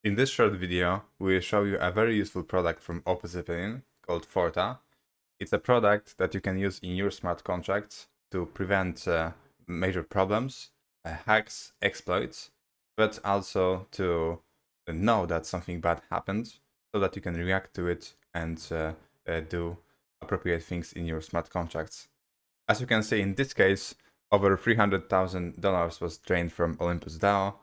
In this short video, we'll show you a very useful product from Openzeppelin called Forta. It's a product that you can use in your smart contracts to prevent major problems, hacks, exploits, but also to know that something bad happened so that you can react to it and do appropriate things in your smart contracts. As you can see in this case, over $300,000 was drained from Olympus DAO,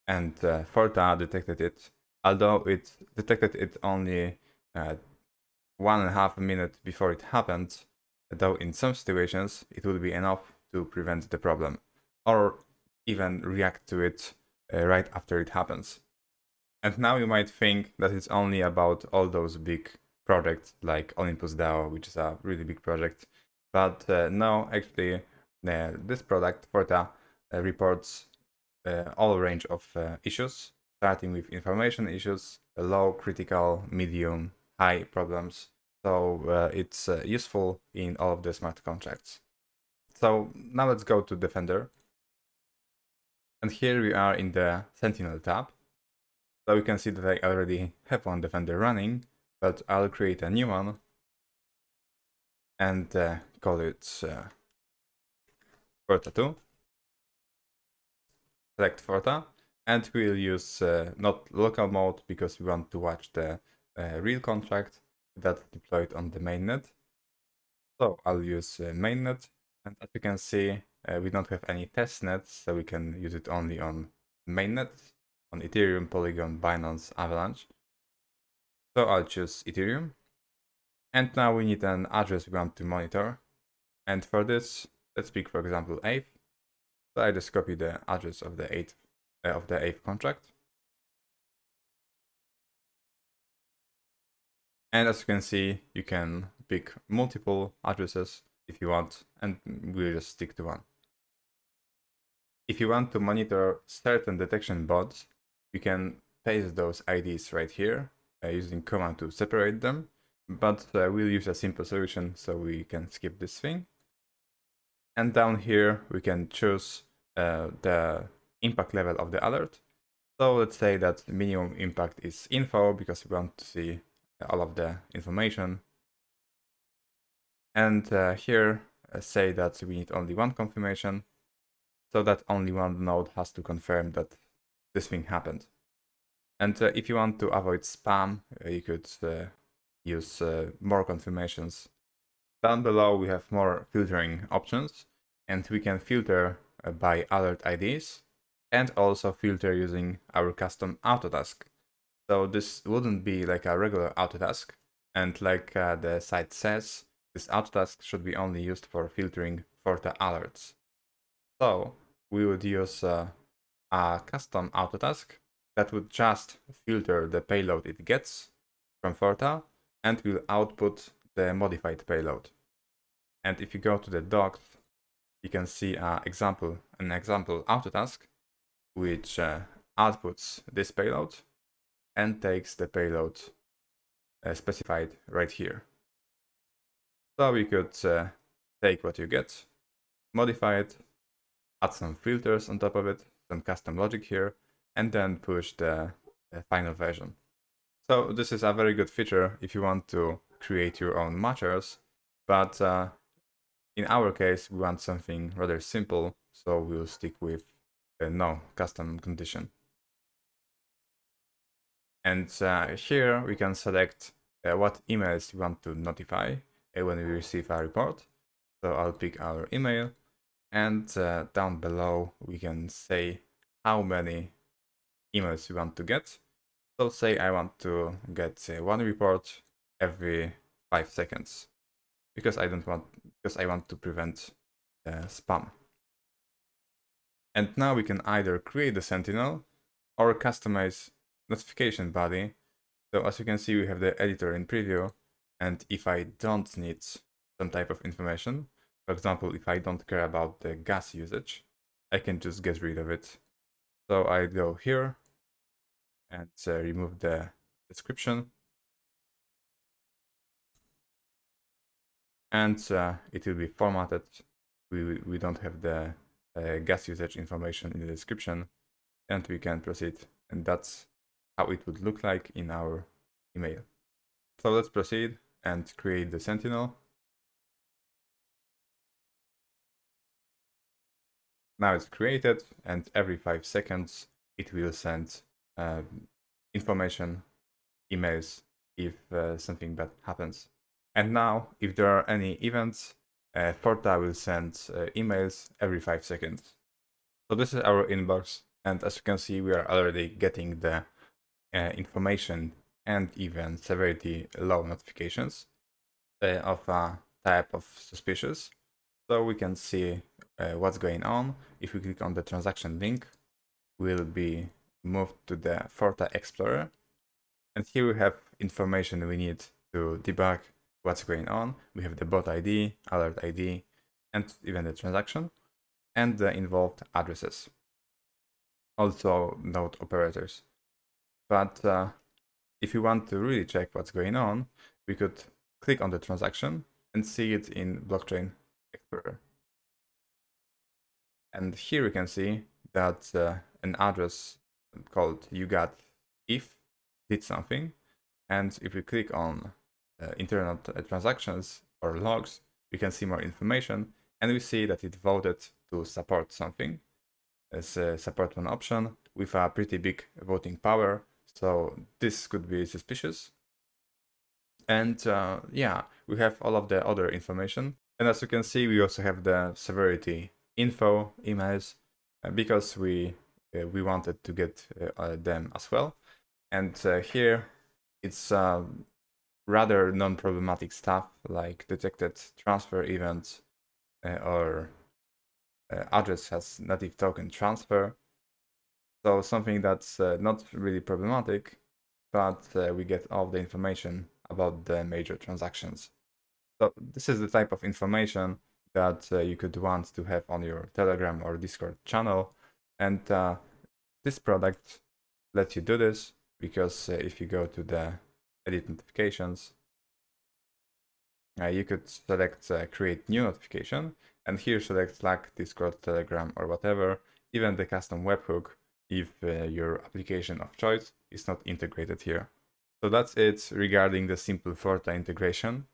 and Forta detected it, although it detected it only 1.5 minutes before it happened, though in some situations it would be enough to prevent the problem, or even react to it right after it happens. And now you might think that it's only about all those big projects like Olympus DAO, which is a really big project. But no, actually, this product, Forta, reports all range of issues, starting with information issues, low, critical, medium, high problems. So it's useful in all of the smart contracts. So now let's go to Defender. And here we are in the Sentinel tab. So you can see that I already have one Defender running, but I'll create a new one and call it Forta 2. Select Forta, and we'll use not local mode because we want to watch the real contract that's deployed on the mainnet. So I'll use mainnet, and as you can see, we don't have any test nets, so we can use it only on mainnet, on Ethereum, Polygon, Binance, Avalanche. So I'll choose Ethereum. And now we need an address we want to monitor. And for this, let's pick, for example, 8th. So I just copy the address of the 8th contract. And as you can see, you can pick multiple addresses if you want, and we'll just stick to one. If you want to monitor certain detection bots, you can paste those IDs right here using command to separate them, but we'll use a simple solution so we can skip this thing. And down here, we can choose the impact level of the alert. So let's say that minimum impact is info because we want to see all of the information. And here, say that we need only one confirmation, so that only one node has to confirm that this thing happened. And if you want to avoid spam, you could use more confirmations. Down below, we have more filtering options, and we can filter by alert IDs, and also filter using our custom autotask. So this wouldn't be like a regular autotask, and like the site says, this autotask should be only used for filtering Forta alerts. So we would use a custom autotask that would just filter the payload it gets from Forta and will output the modified payload. And if you go to the docs, you can see an example autotask which outputs this payload and takes the payload specified right here. So we could take what you get, modify it, add some filters on top of it, some custom logic here, and then push the final version. So this is a very good feature if you want to create your own matchers, but in our case, we want something rather simple, so we'll stick with no custom condition. And here we can select what emails we want to notify when we receive a report. So I'll pick our email, and down below we can say how many emails we want to get. So say I want to get one report every 5 seconds because I want to prevent spam. And now we can either create the Sentinel or customize notification body. So as you can see, we have the editor in preview, and if I don't need some type of information, for example, if I don't care about the gas usage, I can just get rid of it. So I go here and remove the description, and it will be formatted. We don't have the gas usage information in the description, and we can proceed. And that's how it would look like in our email. So let's proceed and create the Sentinel. Now it's created, and every 5 seconds it will send information, emails, if something bad happens. And now, if there are any events, Forta will send emails every 5 seconds. So this is our inbox, and as you can see, we are already getting the information and even severity low notifications of a type of suspicious. So we can see what's going on. If we click on the transaction link, we'll be moved to the Forta Explorer. And here we have information we need to debug what's going on. We have the bot ID, alert ID, and even the transaction, and the involved addresses. Also node operators. But if you want to really check what's going on, we could click on the transaction and see it in Blockchain Explorer. And here we can see that an address called if did something. And if we click on internal transactions or logs, we can see more information, and we see that it voted to support something as a support one option with a pretty big voting power. So this could be suspicious. And yeah, we have all of the other information. And as you can see, we also have the severity info emails because we wanted to get them as well. And here it's rather non-problematic stuff like detected transfer events or address has native token transfer. So something that's not really problematic, but we get all the information about the major transactions. So this is the type of information that you could want to have on your Telegram or Discord channel. And this product lets you do this because if you go to the edit notifications, you could select create new notification, and here select Slack, Discord, Telegram, or whatever, even the custom webhook if your application of choice is not integrated here. So that's it regarding the simple Forta integration.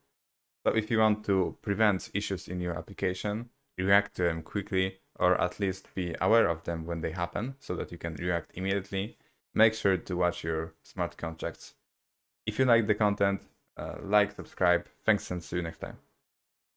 So if you want to prevent issues in your application, react to them quickly, or at least be aware of them when they happen so that you can react immediately, make sure to watch your smart contracts. If you like the content, like, subscribe. Thanks and see you next time.